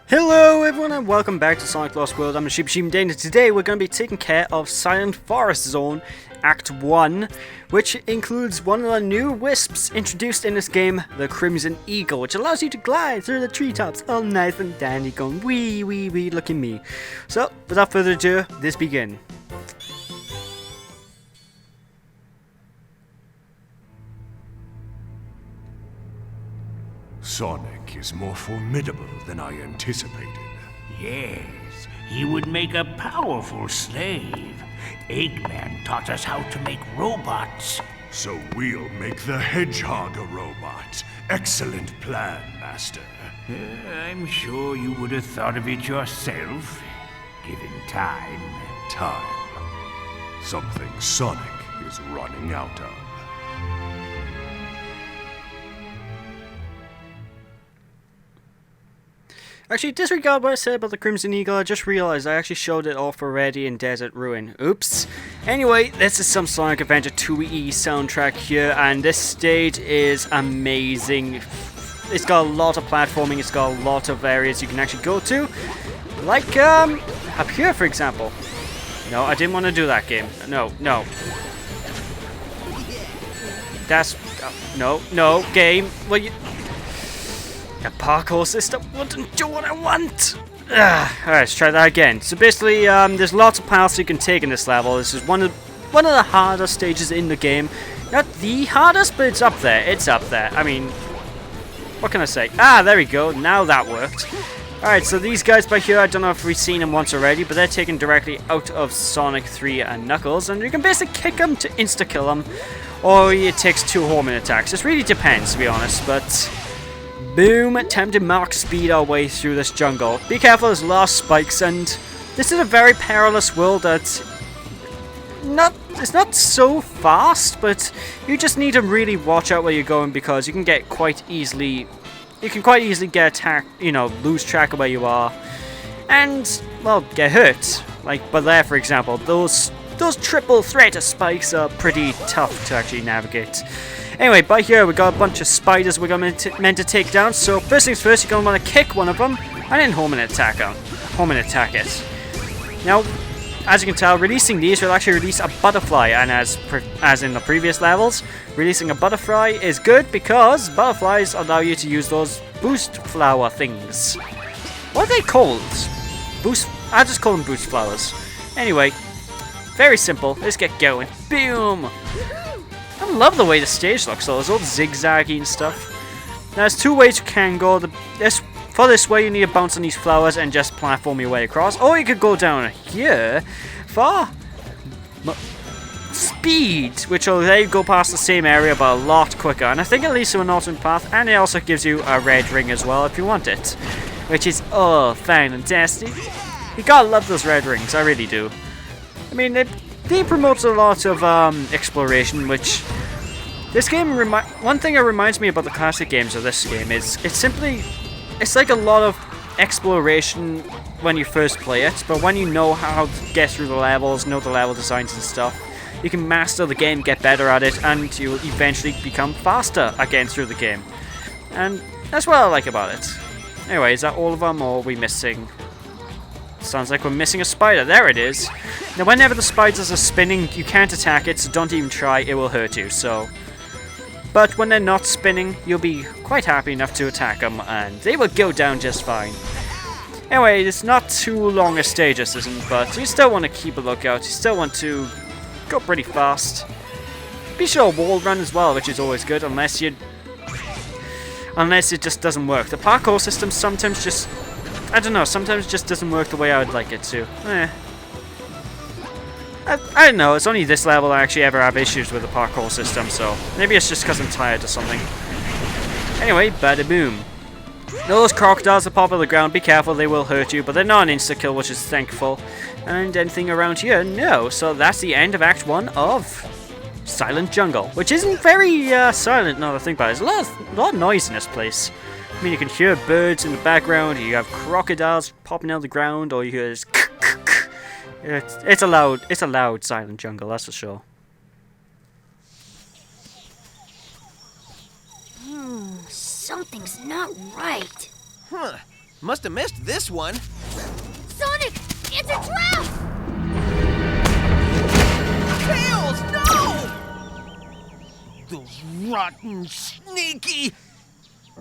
Hello everyone and welcome back to Sonic Lost World. I'm SheepNDane and today we're going to be taking care of Silent Forest Zone Act 1, which includes one of the new wisps introduced in this game, the Crimson Eagle, which allows you to glide through the treetops all nice and dandy going wee wee wee, look at me. So, without further ado, let's begin. Sonic is more formidable than I anticipated. Yes, he would make a powerful slave. Eggman taught us how to make robots. So we'll make the Hedgehog a robot. Excellent plan, Master. I'm sure you would have thought of it yourself, given time. Time. Something Sonic is running out of. Actually, disregard what I said about the Crimson Eagle. I just realized I actually showed it off already in Desert Ruin. Oops. Anyway, this is some Sonic Adventure 2E soundtrack here, and this stage is amazing. It's got a lot of platforming, it's got a lot of areas you can actually go to. Like, up here, for example. No, I didn't want to do that game. No. That's... no, game. Well, you... The parkour system wouldn't do what I want! Alright, let's try that again. So basically, there's lots of paths you can take in this level. This is one of the harder stages in the game. Not the hardest, but it's up there. It's up there. I mean, what can I say? Ah, there we go. Now that worked. Alright, so these guys by here, I don't know if we've seen them once already, but they're taken directly out of Sonic 3 and Knuckles, and you can basically kick them to insta-kill them, or it takes 2 homing attacks. This really depends, to be honest, but... Boom! Time to Mach speed our way through this jungle. Be careful, there's a lot of spikes, and this is a very perilous world that's it's not so fast, but you just need to really watch out where you're going because you can quite easily get attacked, lose track of where you are, and well, get hurt. Like by there, for example, those triple threat of spikes are pretty tough to actually navigate. Anyway, by here we got a bunch of spiders we're meant to take down, so first things first, you're going to want to kick one of them, and then home and attack it. Now, as you can tell, releasing these will actually release a butterfly, and as in the previous levels, releasing a butterfly is good because butterflies allow you to use those boost flower things. What are they called? I just call them boost flowers. Anyway, very simple, let's get going. Boom! I love the way the stage looks though, it's all zigzaggy and stuff. Now there's 2 ways you can go. For this way you need to bounce on these flowers and just platform your way across. Or you could go down here for speed, which will let you go past the same area but a lot quicker. And I think it leads to an alternate path, and it also gives you a red ring as well if you want it. Which is fantastic. You gotta love those red rings, I really do. I mean, they promote a lot of exploration, which this game one thing that reminds me about the classic games of this game is it's like a lot of exploration when you first play it, but when you know how to get through the levels, know the level designs and stuff, you can master the game, get better at it, and you'll eventually become faster again through the game. And that's what I like about it. Anyway, is that all of them, or are we missing? Sounds like we're missing a spider. There it is. Now, whenever the spiders are spinning, you can't attack it, so don't even try. It will hurt you, so... But when they're not spinning, you'll be quite happy enough to attack them, and they will go down just fine. Anyway, it's not too long a stage, this isn't, but you still want to keep a lookout. You still want to go pretty fast. Be sure wall run as well, which is always good, unless it just doesn't work. The parkour system sometimes just... I don't know, sometimes it just doesn't work the way I would like it to. I don't know, it's only this level I actually ever have issues with the parkour system, so maybe it's just because I'm tired or something. Anyway, bada boom. Those crocodiles that pop on the ground, be careful, they will hurt you, but they're not an insta-kill, which is thankful. And anything around here? No, so that's the end of Act 1 of Silent Jungle, which isn't very silent now that I think about it. There's a lot of noise in this place. I mean, you can hear birds in the background, you have crocodiles popping out of the ground, or you hear this it's a loud Silent Jungle, that's for sure. Something's not right. Huh. Must have missed this one. Sonic, it's a trap! Tails, no! Those rotten, sneaky...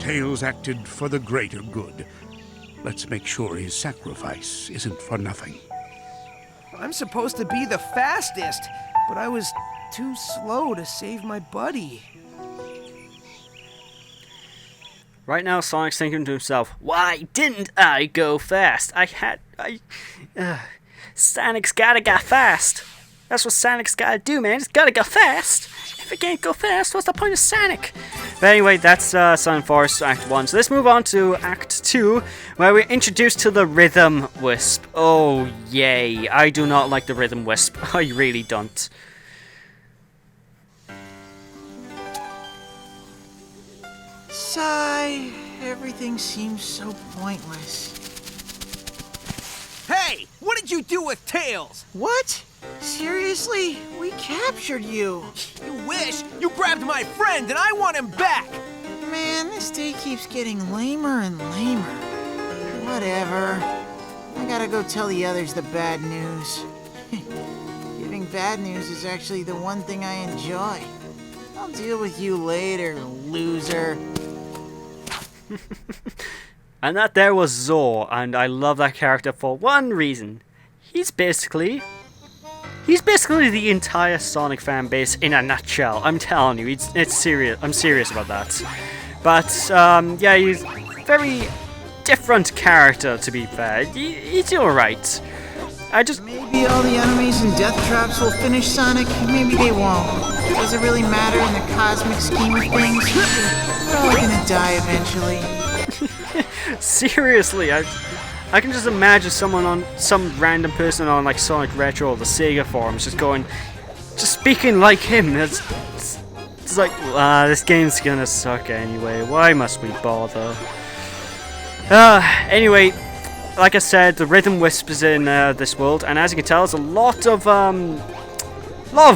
Tails acted for the greater good. Let's make sure his sacrifice isn't for nothing. I'm supposed to be the fastest, but I was too slow to save my buddy. Right now, Sonic's thinking to himself, why didn't I go fast? Sonic's gotta go fast. That's what Sonic's gotta do, man. He's gotta go fast. If it can't go fast, what's the point of Sonic? But anyway, that's Sun Forest Act 1. So let's move on to Act 2, where we're introduced to the Rhythm Wisp. Oh, yay. I do not like the Rhythm Wisp. I really don't. Sigh. Everything seems so pointless. Hey, what did you do with Tails? What? Seriously? We captured you. You wish! You grabbed my friend and I want him back! Man, this day keeps getting lamer and lamer. Whatever. I gotta go tell the others the bad news. Giving bad news is actually the one thing I enjoy. I'll deal with you later, loser. And that there was Zor, and I love that character for one reason. He's basically the entire Sonic fan base in a nutshell. I'm telling you, it's serious. I'm serious about that. But yeah, he's a very different character, to be fair. He's alright. Maybe all the enemies and death traps will finish Sonic, maybe they won't. Does it really matter in the cosmic scheme of things? We're all gonna die eventually. Seriously, I can just imagine some random person on like Sonic Retro or the Sega forums just speaking like him. It's like, this game's gonna suck anyway. Why must we bother? Anyway, like I said, the Rhythm Wisp is in this world, and as you can tell, there's a lot of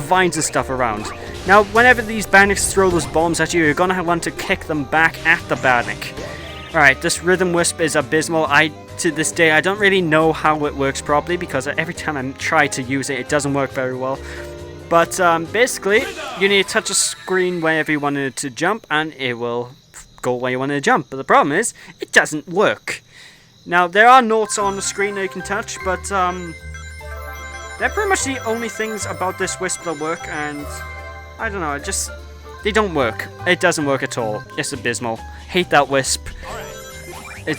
vines and stuff around. Now, whenever these bandits throw those bombs at you, you're gonna want to kick them back at the bandit. Alright, this Rhythm Wisp is abysmal. To this day, I don't really know how it works properly, because every time I try to use it, it doesn't work very well. But basically, you need to touch a screen whenever you wanted to jump, and it will go where you wanted to jump. But the problem is, it doesn't work. Now, there are notes on the screen that you can touch, but they're pretty much the only things about this Wisp that work, and I don't know, they don't work. It doesn't work at all. It's abysmal. Hate that Wisp. I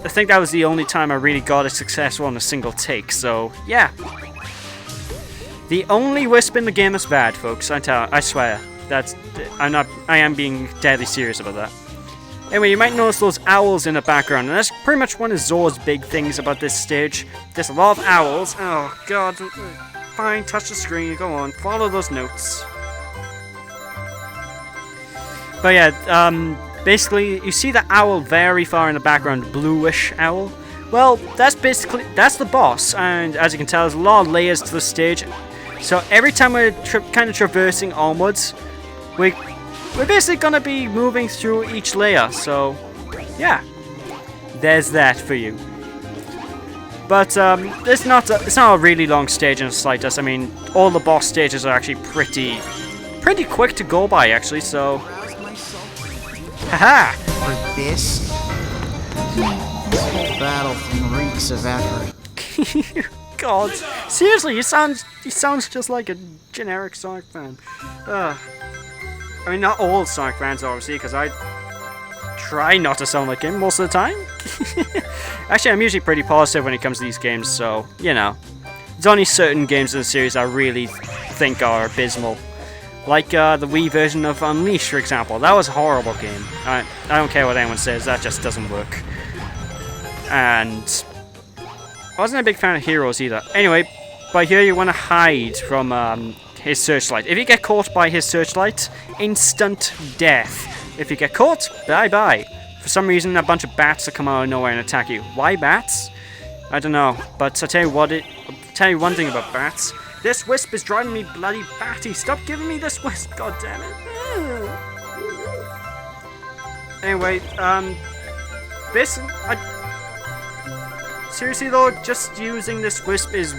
think that was the only time I really got it successful on a single take, so yeah. The only Wisp in the game that's bad, folks, I swear. I am being deadly serious about that. Anyway, you might notice those owls in the background, and that's pretty much one of Zor's big things about this stage. There's a lot of owls. Oh god. Fine, touch the screen, go on, follow those notes. But yeah, basically, you see the owl very far in the background, bluish owl. Well, that's the boss, and as you can tell, there's a lot of layers to the stage. So every time we're kind of traversing onwards, we're basically gonna be moving through each layer. So yeah, there's that for you. But it's not a really long stage in the slightest. I mean, all the boss stages are actually pretty quick to go by, actually. So. Haha! For this whole battle thing reeks of effort. God, seriously, he sounds just like a generic Sonic fan. I mean, not all Sonic fans, obviously, because I try not to sound like him most of the time. Actually, I'm usually pretty positive when it comes to these games, so you know, there's only certain games in the series I really think are abysmal. Like the Wii version of Unleashed, for example. That was a horrible game. I don't care what anyone says, that just doesn't work. And I wasn't a big fan of Heroes either. Anyway, by here you want to hide from his searchlight. If you get caught by his searchlight, instant death. If you get caught, bye-bye. For some reason, a bunch of bats will come out of nowhere and attack you. Why bats? I don't know. But I'll tell you one thing about bats. This Wisp is driving me bloody batty. Stop giving me this Wisp, god damn it. Anyway, basically... Seriously though, just using this wisp is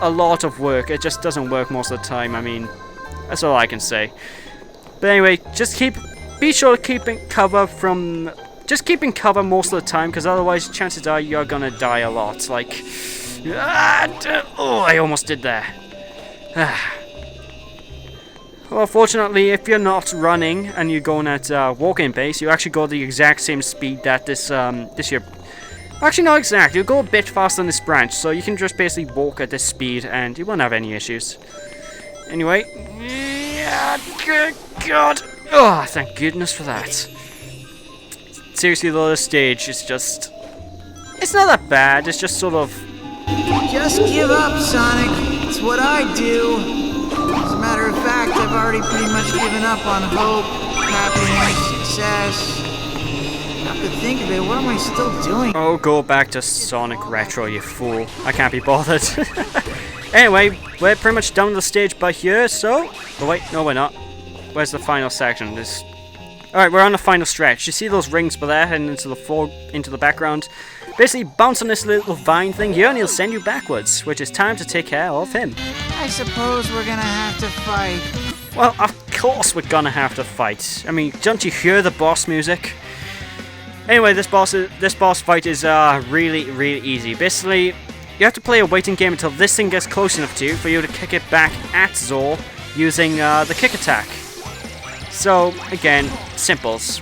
a lot of work. It just doesn't work most of the time. I mean, that's all I can say. But anyway, be sure to keep in cover from... Just keep in cover most of the time, because otherwise chances are you're gonna die a lot. Like... oh, I almost did there. Well, fortunately, if you're not running and you're going at walking pace, you actually go the exact same speed that this here... Actually, not exactly. You go a bit faster than this branch, so you can just basically walk at this speed and you won't have any issues. Anyway, yeah, good God! Oh, thank goodness for that. Seriously, though, this stage is just... It's not that bad. It's just sort of... Just give up, Sonic. It's what I do. As a matter of fact, I've already pretty much given up on hope, happiness, success. Come to think of it, what am I still doing? Oh, go back to Sonic Retro, you fool. I can't be bothered. Anyway, we're pretty much done with the stage by here, so... Oh wait, no we're not. Where's the final section? Alright, we're on the final stretch. You see those rings by there heading into the background? Basically, bounce on this little vine thing here and he'll send you backwards, which is time to take care of him. I suppose we're gonna have to fight. Well, of course we're gonna have to fight. I mean, don't you hear the boss music? Anyway, this boss fight is really easy. Basically, you have to play a waiting game until this thing gets close enough to you for you to kick it back at Zor using the kick attack. So, again, simples.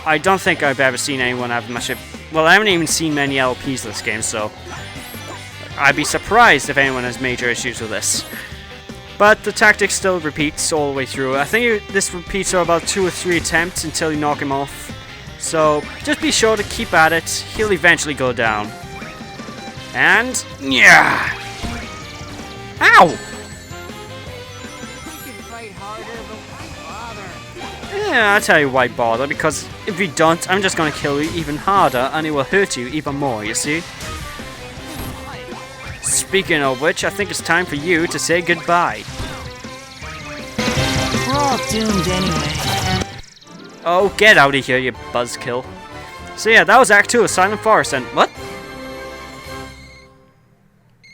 I don't think I've ever seen anyone have much of... Well, I haven't even seen many LPs of this game, so... I'd be surprised if anyone has major issues with this. But the tactic still repeats all the way through. I think this repeats for about 2 or 3 attempts until you knock him off. So, just be sure to keep at it. He'll eventually go down. And... Yeah! Ow! You can fight harder, but why bother? Yeah, I'll tell you why bother, because if you don't, I'm just gonna kill you even harder, and it will hurt you even more, you see? Speaking of which, I think it's time for you to say goodbye. We're all doomed anyway. Oh, get out of here, you buzzkill. So yeah, that was Act 2 of Silent Forest, and what?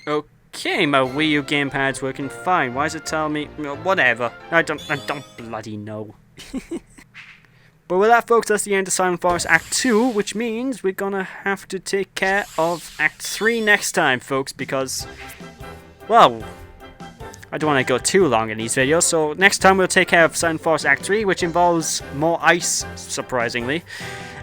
Okay, my Wii U gamepad's working fine. Why is it telling me... Whatever. I don't bloody know. But with that, folks, that's the end of Silent Forest Act 2, which means we're gonna have to take care of Act 3 next time, folks, because... Well... I don't want to go too long in these videos, so next time we'll take care of Silent Forest Act 3, which involves more ice, surprisingly.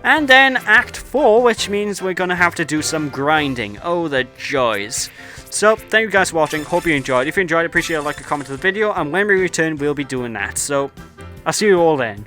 And then Act 4, which means we're going to have to do some grinding. Oh, the joys. So, thank you guys for watching, hope you enjoyed. If you enjoyed, appreciate a like, a comment to the video, and when we return, we'll be doing that. So, I'll see you all then.